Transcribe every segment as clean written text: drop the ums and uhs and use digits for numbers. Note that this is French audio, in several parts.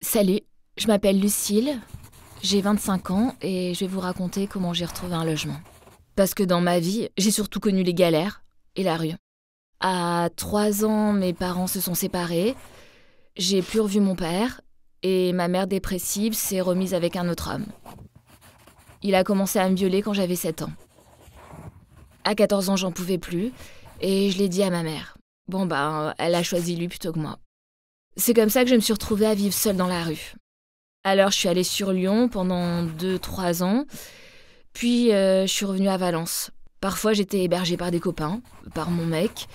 Salut, je m'appelle Lucille, j'ai 25 ans et je vais vous raconter comment j'ai retrouvé un logement. Parce que dans ma vie, j'ai surtout connu les galères et la rue. À 3 ans, mes parents se sont séparés, j'ai plus revu mon père et ma mère dépressive s'est remise avec un autre homme. Il a commencé à me violer quand j'avais 7 ans. À 14 ans, j'en pouvais plus et je l'ai dit à ma mère. Elle a choisi lui plutôt que moi. C'est comme ça que je me suis retrouvée à vivre seule dans la rue. Alors je suis allée sur Lyon pendant 2-3 ans, puis je suis revenue à Valence. Parfois j'étais hébergée par des copains, par mon mec,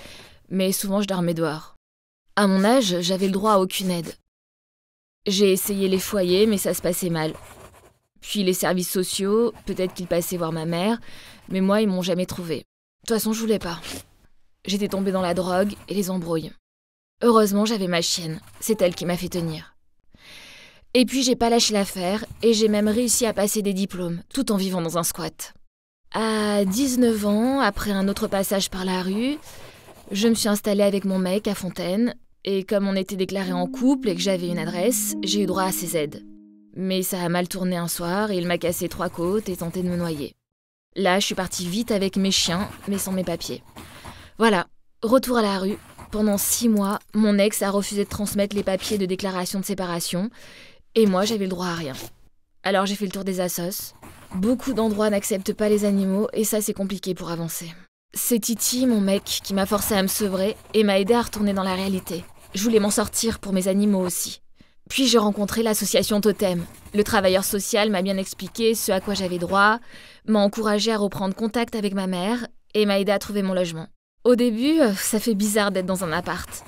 mais souvent je dormais dehors. À mon âge, j'avais le droit à aucune aide. J'ai essayé les foyers, mais ça se passait mal. Puis les services sociaux, peut-être qu'ils passaient voir ma mère, mais moi ils m'ont jamais trouvée. De toute façon je voulais pas. J'étais tombée dans la drogue et les embrouilles. Heureusement j'avais ma chienne, c'est elle qui m'a fait tenir. Et puis j'ai pas lâché l'affaire et j'ai même réussi à passer des diplômes, tout en vivant dans un squat. À 19 ans, après un autre passage par la rue, je me suis installée avec mon mec à Fontaine, et comme on était déclarés en couple et que j'avais une adresse, j'ai eu droit à ses aides. Mais ça a mal tourné un soir et il m'a cassé 3 côtes et tenté de me noyer. Là, je suis partie vite avec mes chiens, mais sans mes papiers. Voilà, retour à la rue. Pendant 6 mois, mon ex a refusé de transmettre les papiers de déclaration de séparation, et moi, j'avais le droit à rien. Alors j'ai fait le tour des assos. Beaucoup d'endroits n'acceptent pas les animaux et ça, c'est compliqué pour avancer. C'est Titi, mon mec, qui m'a forcé à me sevrer et m'a aidé à retourner dans la réalité. Je voulais m'en sortir pour mes animaux aussi. Puis j'ai rencontré l'association Totem. Le travailleur social m'a bien expliqué ce à quoi j'avais droit, m'a encouragé à reprendre contact avec ma mère et m'a aidé à trouver mon logement. Au début, ça fait bizarre d'être dans un appart.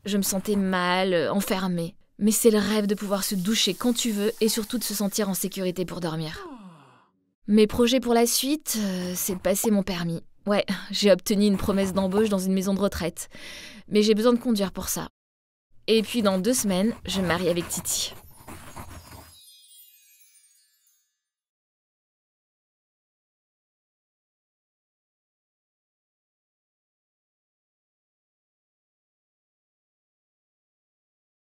Je me sentais mal, enfermée. Mais c'est le rêve de pouvoir se doucher quand tu veux et surtout de se sentir en sécurité pour dormir. Mes projets pour la suite, c'est de passer mon permis. Ouais, j'ai obtenu une promesse d'embauche dans une maison de retraite. Mais j'ai besoin de conduire pour ça. Et puis dans 2 semaines, je me marie avec Titi.